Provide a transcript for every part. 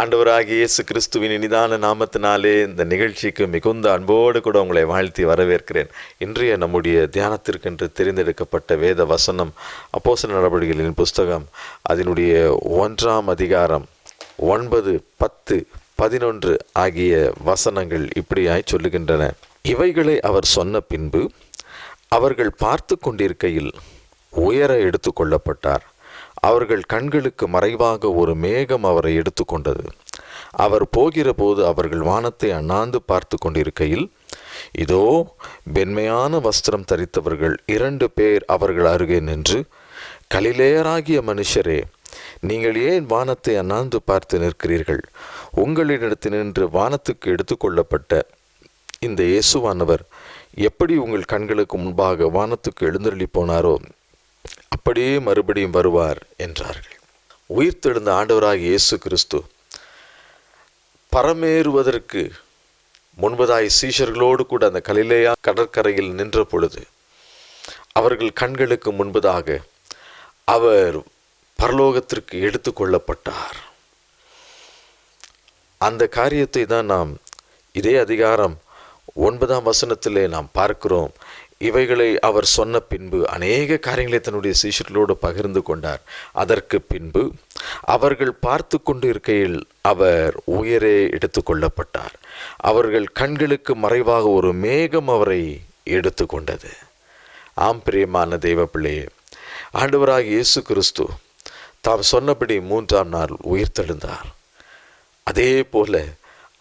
ஆண்டவராகிய இயேசு கிறிஸ்துவின் இனிதான நாமத்தினாலே இந்த நிகழ்ச்சிக்கு மிகுந்த அன்போடு கூட உங்களை வாழ்த்தி வரவேற்கிறேன். இன்றைய நம்முடைய தியானத்திற்கென்று தெரிந்தெடுக்கப்பட்ட வேத வசனம் அப்போஸ்தலர் நடபடிகளின் புஸ்தகம் அதனுடைய 1ஆம் அதிகாரம் 9, 10, 11 ஆகிய வசனங்கள் இப்படியாய் சொல்லுகின்றன. இவைகளை அவர் சொன்ன பின்பு அவர்கள் பார்த்து கொண்டிருக்கையில் உயர எடுத்து கொள்ளப்பட்டார். அவர்கள் கண்களுக்கு மறைவாக ஒரு மேகம் அவரை எடுத்துக்கொண்டது. அவர் போகிற போது அவர்கள் வானத்தை அண்ணாந்து பார்த்து கொண்டிருக்கையில் இதோ வெண்மையான வஸ்திரம் தரித்தவர்கள் 2 பேர் அவர்கள் அருகே நின்று, கலிலேயராகிய மனுஷரே, நீங்கள் ஏன் வானத்தை அண்ணாந்து பார்த்து நிற்கிறீர்கள்? உங்களிடத்தினின்று வானத்துக்கு எடுத்துக்கொள்ளப்பட்ட இந்த இயேசுவானவர் எப்படி உங்கள் கண்களுக்கு முன்பாக வானத்துக்கு எழுந்தருளி போனாரோ அப்படியே மறுபடியும் வருவார் என்றார்கள். உயிர்த்தெழுந்த ஆண்டவராகிய இயேசு கிறிஸ்து பரமேறுவதற்கு முன்பதாய் சீஷர்களோடு கூட அந்த கலிலேயா கடற்கரையில் நின்ற பொழுது அவர்கள் கண்களுக்கு முன்பதாக அவர் பரலோகத்திற்கு எடுத்து கொள்ளப்பட்டார். அந்த காரியத்தை தான் நாம் இதே அதிகாரம் 9ஆம் வசனத்திலே நாம் பார்க்கிறோம். இவைகளை அவர் சொன்ன பின்பு அநேக காரியங்களை தன்னுடைய சீஷர்களோடு பகிர்ந்து கொண்டார். அதற்கு பின்பு அவர்கள் பார்த்து கொண்டு இருக்கையில் அவர் உயரே எடுத்து கொள்ளப்பட்டார். அவர்கள் கண்களுக்கு மறைவாக ஒரு மேகம் அவரை எடுத்து கொண்டது. ஆம் பிரியமான தெய்வ பிள்ளையே, ஆண்டவராகிய இயேசு கிறிஸ்து தாம் சொன்னபடி 3ஆம் நாள் உயிர்த்தெழுந்தார். அதே போல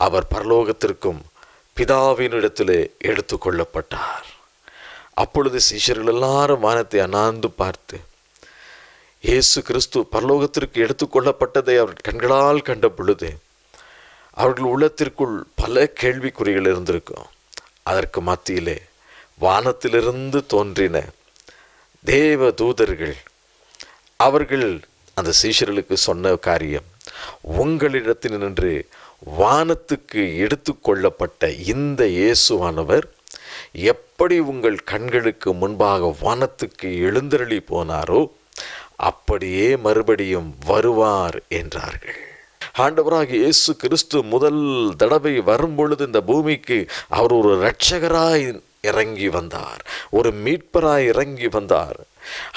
அவர் பரலோகத்திற்கும் பிதாவினிடத்திலே எடுத்து கொள்ளப்பட்டார். அப்பொழுது சீஷர்கள் எல்லாரும் வானத்தை அண்ணாந்து பார்த்து இயேசு கிறிஸ்து பரலோகத்திற்கு எடுத்துக்கொள்ளப்பட்டதை அவர் கண்களால் கண்ட பொழுது அவர்கள் உள்ளத்திற்குள் பல கேள்விக்குறிகள் இருந்திருக்கும். அதற்கு மத்தியிலே வானத்திலிருந்து தோன்றின தேவ தூதர்கள் அவர்கள் அந்த சீஷர்களுக்கு சொன்ன காரியம், உங்களிடத்தில் நின்று வானத்துக்கு எடுத்து கொள்ளப்பட்ட இந்த இயேசுவானவர் எப்படி உங்கள் கண்களுக்கு முன்பாக வானத்துக்கு எழுந்தருளி போனாரோ அப்படியே மறுபடியும் வருவார் என்றார்கள். ஆண்டவராகிய இயேசு கிறிஸ்து முதல் தடவை வரும்பொழுது இந்த பூமிக்கு அவர் ஒரு இரட்சகராய் இறங்கி வந்தார், ஒரு மீட்பராய் இறங்கி வந்தார்.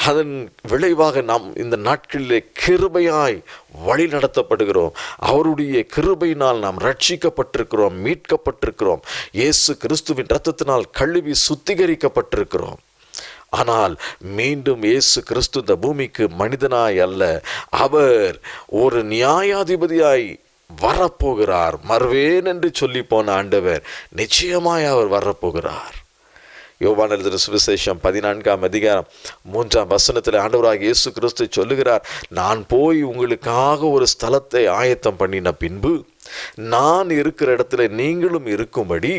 அதன் விளைவாக நாம் இந்த நாட்களிலே கிருபையாய் வழி நடத்தப்படுகிறோம். அவருடைய கிருபையினால் நாம் ரட்சிக்கப்பட்டிருக்கிறோம், மீட்கப்பட்டிருக்கிறோம். இயேசு கிறிஸ்துவின் இரத்தத்தினால் கழுவி சுத்திகரிக்கப்பட்டிருக்கிறோம். ஆனால் மீண்டும் இயேசு கிறிஸ்து இந்த பூமிக்கு மனிதனாய் அல்ல, அவர் ஒரு நியாயாதிபதியாய் வரப்போகிறார். மறுவேன் என்று சொல்லி போன ஆண்டவர் நிச்சயமாய் அவர் வரப்போகிறார். யோவான் எழுதின சுவிசேஷம் 14ஆம் அதிகாரம் 3ஆம் வசனத்தில் ஆண்டவராகிய இயேசு கிறிஸ்து சொல்லுகிறார், நான் போய் உங்களுக்காக ஒரு ஸ்தலத்தை ஆயத்தம் பண்ணின பின்பு நான் இருக்கிற இடத்துல நீங்களும் இருக்கும்படி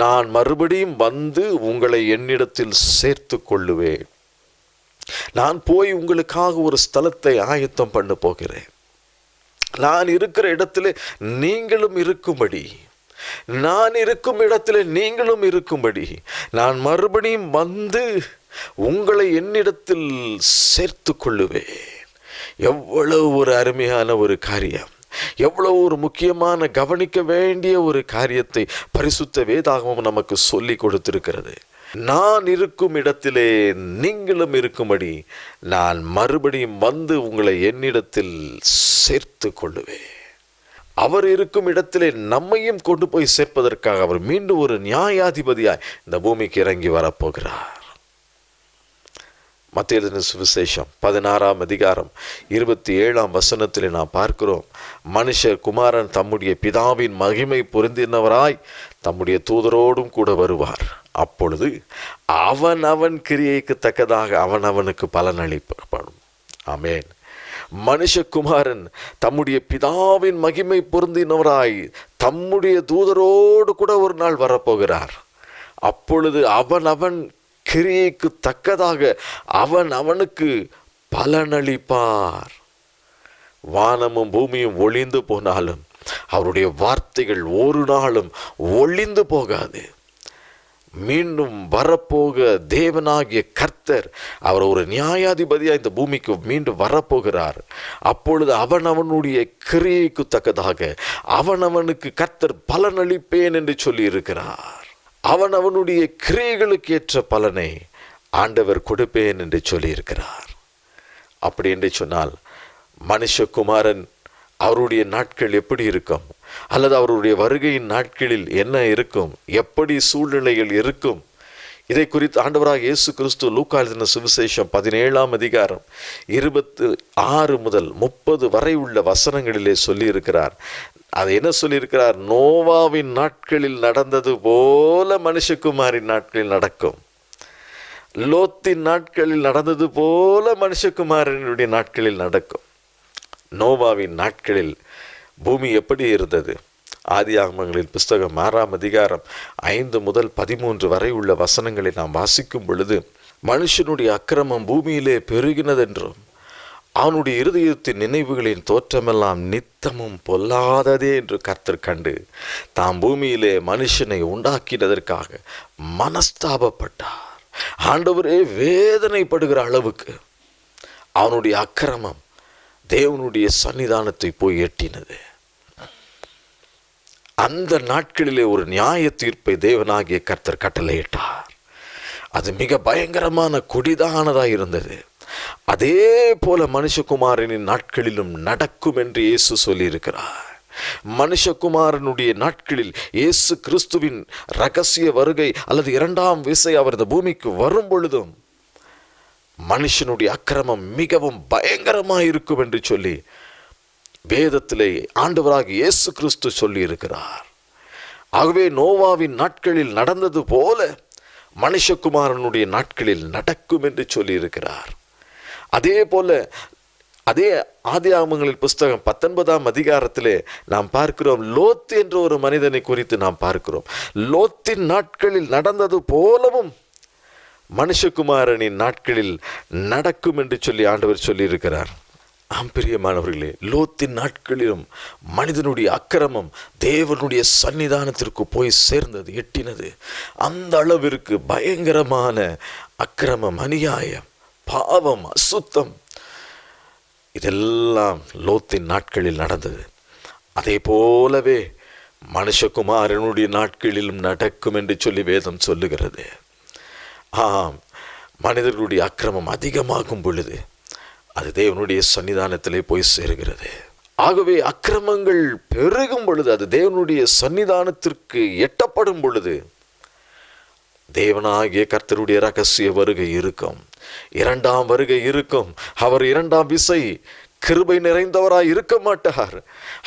நான் மறுபடியும் வந்து உங்களை என்னிடத்தில் சேர்த்து கொள்ளுவேன். நான் போய் உங்களுக்காக ஒரு ஸ்தலத்தை ஆயத்தம் பண்ண போகிறேன். நான் இருக்கிற இடத்துல நீங்களும் இருக்கும்படி, நான் இருக்கும் இடத்துல நீங்களும் இருக்கும்படி நான் மறுபடியும் வந்து உங்களை என்னிடத்தில் சேர்த்து கொள்ளுவேன். எவ்வளவு ஒரு அருமையான ஒரு காரியம், எவ்வளவு ஒரு முக்கியமான கவனிக்க வேண்டிய ஒரு காரியத்தை பரிசுத்த வேதாகமம் நமக்கு சொல்லி கொடுத்திருக்கிறது. நான் இருக்கும் இடத்திலே நீங்களும் இருக்கும்படி நான் மறுபடியும் வந்து உங்களை என்னிடத்தில் சேர்த்து கொள்ளுவேன். அவர் இருக்கும் இடத்திலே நம்மையும் கொண்டு போய் சேர்ப்பதற்காக அவர் மீண்டும் ஒரு நியாயாதிபதியாய் இந்த பூமிக்கு இறங்கி வரப்போகிறார். மத்தேயு எழுதின சுவிசேஷம் 16ஆம் அதிகாரம் 27ஆம் வசனத்தில் நாம் பார்க்கிறோம், மனுஷர் குமாரன் தம்முடைய பிதாவின் மகிமை பொருந்தினவராய் தம்முடைய தூதரோடும் கூட வருவார். அப்பொழுது அவன் கிரியைக்கு தக்கதாக அவனுக்கு பலன் அளிக்கப்படும். ஆமென். மனுஷகுமாரன் தம்முடைய பிதாவின் மகிமை பொருந்தினவராய் தம்முடைய தூதரோடு கூட ஒரு நாள் வரப்போகிறார். அப்பொழுது அவன் கிரியைக்கு தக்கதாக அவனுக்கு பலனளிப்பார். வானமும் பூமியும் ஒளிந்து போனாலும் அவருடைய வார்த்தைகள் ஒரு நாளும் ஒளிந்து போகாது. மீண்டும் வரப்போக தேவனாகிய கர்த்தர் அவர் ஒரு நியாயாதிபதியாக இந்த பூமிக்கு மீண்டும் வரப்போகிறார். அப்பொழுது அவனுடைய கிரியைக்கு தக்கதாக அவனுக்கு கர்த்தர் பலனளிப்பேன் என்று சொல்லி இருக்கிறார். அவனுடைய கிரியைகளுக்கு ஏற்ற பலனை ஆண்டவர் கொடுப்பேன் என்று சொல்லி இருக்கிறார். அப்படி என்று சொன்னால் மனுஷகுமாரன் அவருடைய நாட்கள் எப்படி இருக்கும், அல்லது அவருடைய வருகையின் நாட்களில் என்ன இருக்கும், எப்படி சூழ்நிலைகள் இருக்கும், இதை குறித்து ஆண்டவராக இயேசு கிறிஸ்து லூக்கா எழுதின சுவிசேஷம் 17ஆம் அதிகாரம் 26 முதல் 30 வரை உள்ள வசனங்களிலே சொல்லியிருக்கிறார். அது என்ன சொல்லியிருக்கிறார்? நோவாவின் நாட்களில் நடந்தது போல மனுஷகுமாரின் நாட்களில் நடக்கும். லோத்தின் நாட்களில் நடந்தது போல மனுஷகுமாரனுடைய நாட்களில் நடக்கும். நோவாவின் நாட்களில் பூமி எப்படி இருந்தது? ஆதியாகமங்களின் புஸ்தகம் 6ஆம் அதிகாரம் 5 முதல் 13 வரை உள்ள வசனங்களை நாம் வாசிக்கும் பொழுது, மனுஷனுடைய அக்கிரமம் பூமியிலே பெருகினதென்றும் அவனுடைய இருதயத்தின் நினைவுகளின் தோற்றமெல்லாம் நித்தமும் பொல்லாததே என்று கர்த்தர் கண்டு தாம் பூமியிலே மனுஷனை உண்டாக்கினதற்காக மனஸ்தாபப்பட்டார். ஆண்டவரே வேதனைப்படுகிற அளவுக்கு அவனுடைய அக்கிரமம் தேவனுடைய சன்னிதானத்தை போய் எட்டினது. அந்த நாட்களிலே ஒரு நியாய தீர்ப்பை தேவனாகிய கர்த்தர் கட்டளையிட்டார். அது மிக பயங்கரமான கொடிதானதாக இருந்தது. அதே போல மனுஷகுமாரனின் நாட்களிலும் நடக்கும் என்று இயேசு சொல்லியிருக்கிறார். மனுஷகுமாரனுடைய நாட்களில் இயேசு கிறிஸ்துவின் இரகசிய வருகை அல்லது 2ஆம் விசை அவர் இந்த பூமிக்கு வரும் பொழுதும் மனுஷனுடைய அக்கிரமம் மிகவும் பயங்கரமாக இருக்கும் என்று சொல்லி வேதத்திலே ஆண்டவராக இயேசு கிறிஸ்து சொல்லி இருக்கிறார். ஆகவே நோவாவின் நாட்களில் நடந்தது போல மனுஷகுமாரனுடைய நாட்களில் நடக்கும் என்று சொல்லி இருக்கிறார். அதே போல அதே ஆதியாகமங்களின் புஸ்தகம் 19ஆம் அதிகாரத்திலே நாம் பார்க்கிறோம், லோத் என்ற ஒரு மனிதனை குறித்து நாம் பார்க்கிறோம். லோத்தின் நாட்களில் நடந்தது போலவும் மனுஷகுமாரனின் நாட்களில் நடக்கும் என்று சொல்லி ஆண்டவர் சொல்லியிருக்கிறார். ஆம் பிரியமானவர்களே, லோத்தின் நாட்களிலும் மனிதனுடைய அக்கிரமம் தேவனுடைய சன்னிதானத்திற்கு போய் சேர்ந்தது, எட்டினது. அந்த அளவிற்கு பயங்கரமான அக்கிரமம், அநியாயம், பாவம், அசுத்தம் இதெல்லாம் லோத்தின் நாட்களில் நடந்தது. அதே போலவே மனுஷகுமாரனுடைய நாட்களிலும் நடக்கும் என்று சொல்லி வேதம் சொல்லுகிறது. ஆம், மனிதர்களுடைய அக்கிரமம் அதிகமாகும் பொழுது அது தேவனுடைய சன்னிதானத்திலே போய் சேருகிறது. ஆகவே அக்கிரமங்கள் பெருகும் பொழுது, அது தேவனுடைய சன்னிதானத்திற்கு எட்டப்படும் பொழுது தேவனாகிய கர்த்தருடைய இரகசிய வருகை இருக்கும், 2ஆம் வருகை இருக்கும். அவர் 2ஆம் விசை கிருபை நிறைந்தவராய் இருக்க மாட்டார்.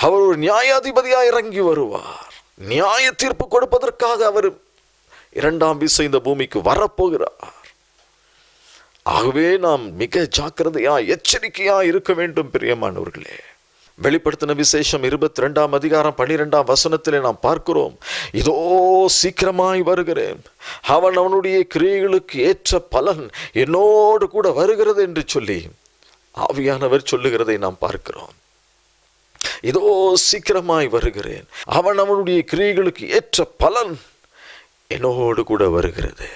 அவர் ஒரு நியாயாதிபதியாய் இறங்கி வருவார். நியாய தீர்ப்பு கொடுப்பதற்காக அவர் 2ஆம் விசை இந்த பூமிக்கு வரப்போகிறார். ஆகவே நாம் மிக ஜாக்கிரதையா எச்சரிக்கையா இருக்க வேண்டும் பிரியமானவர்களே. வெளிப்படுத்தின விசேஷம் 22ஆம் அதிகாரம் 12ஆம் வசனத்திலே நாம் பார்க்கிறோம், இதோ சீக்கிரமாய் வருகிறேன், அவனுடைய கிரியைகளுக்கு ஏற்ற பலன் என்னோடு கூட வருகிறது என்று சொல்லி ஆவியானவர் சொல்லுகிறதை நாம் பார்க்கிறோம். இதோ சீக்கிரமாய் வருகிறேன், அவனுடைய கிரியைகளுக்கு ஏற்ற பலன் என்னோடு கூட வருகிறது.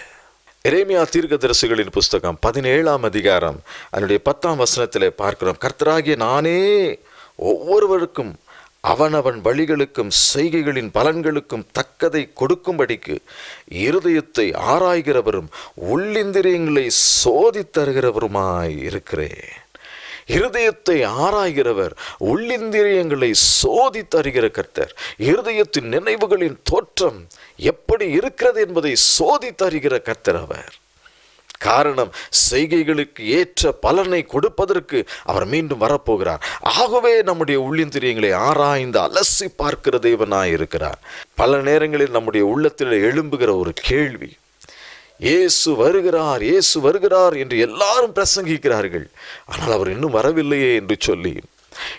எரேமியா தீர்க்கதரிசிகளின் புஸ்தகம் 17ஆம் அதிகாரம் அதனுடைய 10ஆம் வசனத்திலே பார்க்கிறோம், கர்த்தராகிய நானே ஒவ்வொருவருக்கும் அவனவன் வழிகளுக்கும் செய்கைகளின் பலன்களுக்கும் தக்கதை கொடுக்கும்படிக்கு இருதயத்தை ஆராய்கிறவரும் உள்ளிந்திரியங்களை சோதித்தருகிறவருமாய் இருக்கிறேன். இருதயத்தை ஆராய்கிறவர், உள்ளிந்திரியங்களை சோதித்தருகிற கர்த்தர், இருதயத்தின் நினைவுகளின் தோற்றம் எப்படி இருக்கிறது என்பதை சோதித்தருகிற கர்த்தர் அவர். காரணம், செய்கைகளுக்கு ஏற்ற பலனை கொடுப்பதற்கு அவர் மீண்டும் வரப்போகிறார். ஆகவே நம்முடைய உள்ளிந்திரியங்களை ஆராய்ந்து அலசி பார்க்கிற தேவனாய் இருக்கிறார். பல நேரங்களில் நம்முடைய உள்ளத்தில் எழும்புகிற ஒரு கேள்வி, இயேசு வருகிறார், இயேசு வருகிறார் என்று எல்லாரும் பிரசங்கிக்கிறார்கள், ஆனால் அவர் இன்னும் வரவில்லையே என்று சொல்லி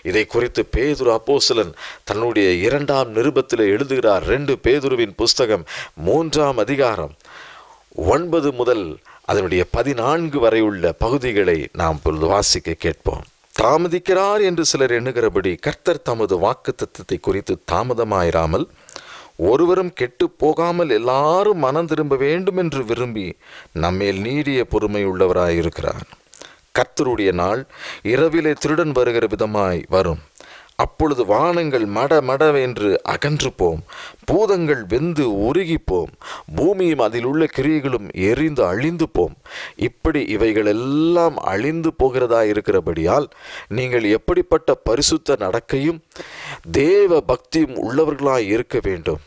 இதை குறித்து பேதுரு அப்போஸ்தலன் தன்னுடைய 2ஆம் நிருபத்தில் எழுதுகிறார். 2 பேதுருவின் புஸ்தகம் 3ஆம் அதிகாரம் 9 முதல் அதனுடைய 14 வரை உள்ள பகுதிகளை நாம் பொழுது வாசிக்க கேட்போம். தாமதிக்கிறார் என்று சிலர் எண்ணுகிறபடி கர்த்தர் தமது வாக்குத்தத்தத்தை குறித்து தாமதமாயிராமல் ஒருவரும் கெட்டு போகாமல் எல்லாரும் மனம் திரும்ப வேண்டும் என்று விரும்பி நம்மேல் நீடிய பொறுமை உள்ளவராயிருக்கிறார். கர்த்தருடைய நாள் இரவிலே திருடன் வருகிற விதமாய் வரும். அப்பொழுது வானங்கள் மடமடவென்று அகன்று போம், பூதங்கள் வெந்து உருகிப்போம், பூமியும் அதில் உள்ள கிரியைகளும் எரிந்து அழிந்து போம். இப்படி இவைகளெல்லாம் அழிந்து போகிறதா இருக்கிறபடியால் நீங்கள் எப்படிப்பட்ட பரிசுத்த நடக்கையும் தேவ பக்தியும் உள்ளவர்களாய் இருக்க வேண்டும்.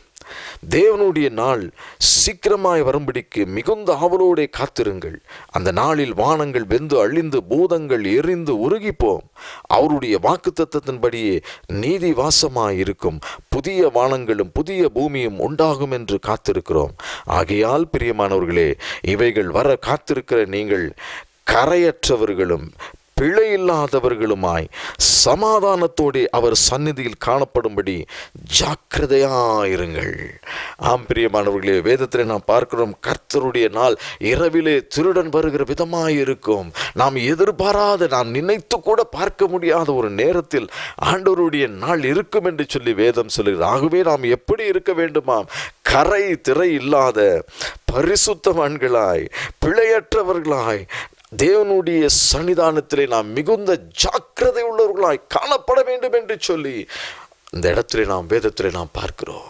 தேவனுடைய நாள் சீக்கிரமாய் வரும்படிக்கு மிகுந்த ஆவலோடே காத்திருங்கள். அந்த நாளில் வானங்கள் வெந்து அழிந்து பூதங்கள் எரிந்து உருகிப்போம். அவருடைய வாக்குத்தத்தத்தின்படியே நீதி வாசமாயிருக்கும். புதிய வானங்களும் புதிய பூமியும் உண்டாகும் என்று காத்திருக்கிறோம். ஆகையால் பிரியமானவர்களே, இவைகள் வர காத்திருக்கிற நீங்கள் கரையற்றவர்களும் பிழையில்லாதவர்களுமாய் சமாதானத்தோடு அவர் சந்நிதியில் காணப்படும்படி ஜாக்கிரதையாயிருங்கள். ஆம் பிரியமானவர்களே, வேதத்தில் நாம் பார்க்கிறோம், கர்த்தருடைய நாள் இரவிலே திருடன் வருகிற விதமாயிருக்கும். நாம் எதிர்பாராத, நாம் நினைத்து கூட பார்க்க முடியாத ஒரு நேரத்தில் ஆண்டவருடைய நாள் இருக்கும் என்று சொல்லி வேதம் சொல்லுகிறது. ஆகவே நாம் எப்படி இருக்க வேண்டுமாம்? கரை திரை இல்லாத பரிசுத்தவான்களாய் பிழையற்றவர்களாய் தேவனுடைய சன்னிதானத்திலே நாம் மிகுந்த ஜாக்கிரதை உள்ளவர்களாய் காணப்பட வேண்டும் என்று சொல்லி இந்த இடத்திலே நாம் வேதத்திலே நாம் பார்க்கிறோம்.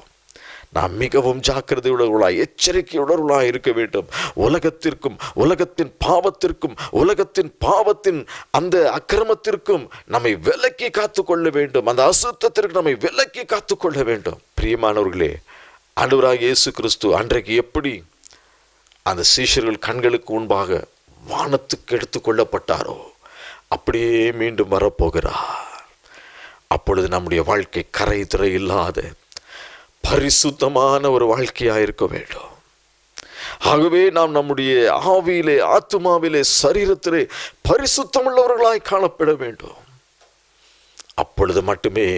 நாம் மிகவும் ஜாக்கிரதை உள்ளவர்களாய் எச்சரிக்கை உள்ளவர்களாய் இருக்க வேண்டும். உலகத்திற்கும் உலகத்தின் பாவத்திற்கும் உலகத்தின் பாவத்தின் அந்த அக்கிரமத்திற்கும் நம்மை விலக்கி காத்து கொள்ள வேண்டும். அந்த அசுத்தத்திற்கு நம்மை விலக்கி காத்து கொள்ள வேண்டும். பிரியமானவர்களே, ஆண்டவராகிய இயேசு கிறிஸ்து அன்றைக்கு எப்படி அந்த சீஷர்கள் கண்களுக்கு முன்பாக வானத்துக்கு எடுத்து கொள்ளப்பட்டாரோ அப்படியே மீண்டும் வரப்போகிறார். அப்பொழுது நம்முடைய வாழ்க்கை கரை திரை இல்லாத பரிசுத்தமான ஒரு வாழ்க்கையாக இருக்க வேண்டும். ஆகவே நாம் நம்முடைய ஆவியிலே, ஆத்துமாவிலே, சரீரத்திலே பரிசுத்தமுள்ளவர்களாய் காணப்பட வேண்டும். அப்பொழுது மட்டுமே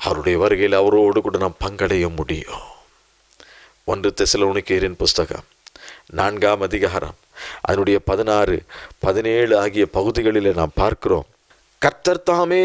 அவருடைய வருகையில் அவரோடு கூட நாம் பங்கடைய முடியும். 1 தெசலோனிக்கேயரின் புஸ்தகம் 4ஆம் அதிகாரம் அதனுடைய 16, 17 ஆகிய பகுதிகளில் நாம் பார்க்கிறோம். கர்த்தர் தாமே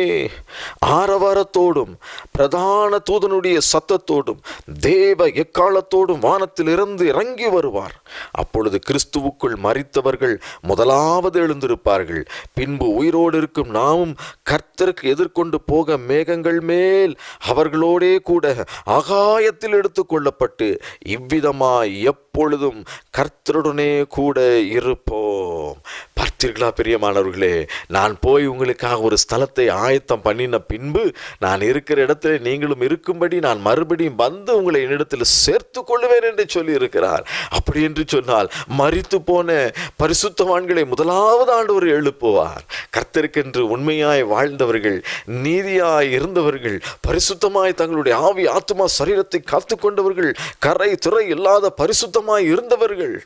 ஆரவாரத்தோடும் பிரதான தூதனுடைய சத்தத்தோடும் தேவ எக்காலத்தோடும் வானத்திலிருந்து இறங்கி வருவார். அப்பொழுது கிறிஸ்துவுக்குள் மரித்தவர்கள் முதலாவது எழுந்திருப்பார்கள். பின்பு உயிரோடு இருக்கும் நாமும் கர்த்தருக்கு எதிர்கொண்டு போக மேகங்கள் மேல் அவர்களோடே கூட ஆகாயத்தில் எடுத்து கொள்ளப்பட்டு இவ்விதமாய் எப்பொழுதும் கர்த்தருடனே கூட இருப்போம். பார்த்தீர்களா பிரியமானவர்களே, நான் போய் உங்களுக்காக ஒரு ஸ்தலத்தை ஆயத்தம் பண்ணின பின்பு நான் இருக்கிற இடத்துல நீங்களும் இருக்கும்படி நான் மறுபடியும் வந்து உங்களை என்னிடத்தில் சேர்த்து கொள்ளுவேன் என்று சொல்லி இருக்கிறார். அப்படி என்று சொன்னால் மரித்து போன பரிசுத்தவான்களை முதலாவது ஆண்டவர் எழுப்புவார். கர்த்தருக்கென்று உண்மையாய் வாழ்ந்தவர்கள், நீதியாய் இருந்தவர்கள், பரிசுத்தமாய் தங்களுடைய ஆவி ஆத்துமா சரீரத்தை காத்து கொண்டவர்கள், கரை துறை இல்லாத பரிசுத்தமாய் இருந்தவர்கள்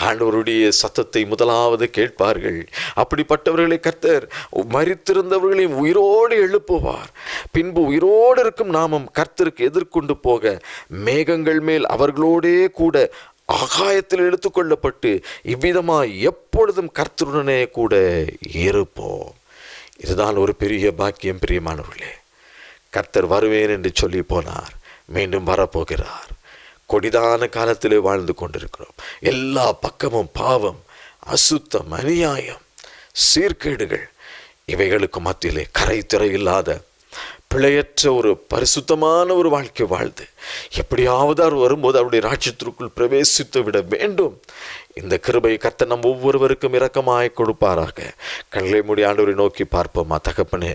ஆண்டவருடைய சத்தத்தை முதலாவது கேட்பார்கள். அப்படிப்பட்டவர்களை கர்த்தர் மரித்திருந்தவர்களையும் உயிரோடு எழுப்புவார். பின்பு உயிரோடு இருக்கும் நாமும் கர்த்தருக்கு எதிர்கொண்டு போக மேகங்கள் மேல் அவர்களோடே கூட ஆகாயத்தில் எடுத்துக்கொள்ளப்பட்டு இவ்விதமாய் எப்பொழுதும் கர்த்தருடனே கூட இருப்போம். இதுதான் ஒரு பெரிய பாக்கியம் பிரியமானவர்களே. கர்த்தர் வருவேன் என்று சொல்லி போனார், மீண்டும் வரப்போகிறார். கொடிதான காலத்திலே வாழ்ந்து கொண்டிருக்கிறோம். எல்லா பக்கமும் பாவம், அசுத்தம், அநியாயம், சீர்கேடுகள், இவைகளுக்கு மத்தியிலே கரை திரை இல்லாத பிழையற்ற ஒரு பரிசுத்தமான ஒரு வாழ்க்கை வாழ்ந்து எப்படியாவது அவர் வரும்போது அவருடைய ராஜ்யத்திற்குள் பிரவேசித்து விட வேண்டும். இந்த கிருபை கர்த்தர் நம் ஒவ்வொருவருக்கும் இரக்கமாய் கொடுப்பாராக. கண்களை மூடி ஆண்டவரை நோக்கி பார்ப்போமா? தகப்பனே,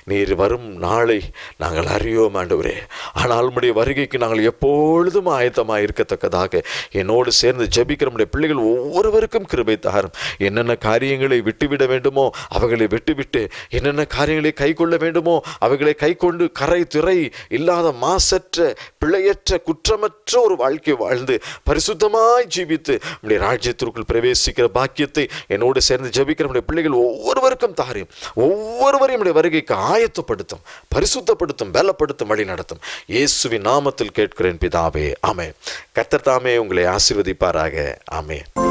நீர் வரும் நாளை நாங்கள் அறியோம் ஆண்டவரே. ஆனால் உம்முடைய வருகைக்கு நாங்கள் எப்பொழுதும் ஆயத்தமாக இருக்கத்தக்கதாக என்னோடு சேர்ந்து ஜெபிக்கிற நம்முடைய பிள்ளைகள் ஒவ்வொருவருக்கும் கிருபை தாரும். என்னென்ன காரியங்களை விட்டுவிட வேண்டுமோ அவைகளை விட்டுவிட்டு, என்னென்ன காரியங்களை கை கொள்ள வேண்டுமோ அவைகளை கை கொண்டு கரை திரை இல்லாத மாசற்ற பிழையற்ற குற்றமற்ற ஒரு வாழ்க்கை வாழ்ந்து பரிசுத்தமாய் ஜீவித்து நம்முடைய ராஜ்யத்திற்குள் பிரவேசிக்கிற பாக்கியத்தை என்னோடு சேர்ந்து ஜெபிக்கிற நம்முடைய பிள்ளைகள் ஒவ்வொருவருக்கும் தாரையும். ஒவ்வொருவரையும் நம்முடைய வருகைக்கு ஆயத்தப்படுத்தும், பரிசுத்தப்படுத்தும், பலப்படுத்தும், வழி நடத்தும். இயேசுவின் நாமத்தில் கேட்கிறேன் பிதாவே, ஆமென். கர்த்தர் தாமே உங்களை ஆசீர்வதிப்பாராக. ஆமென்.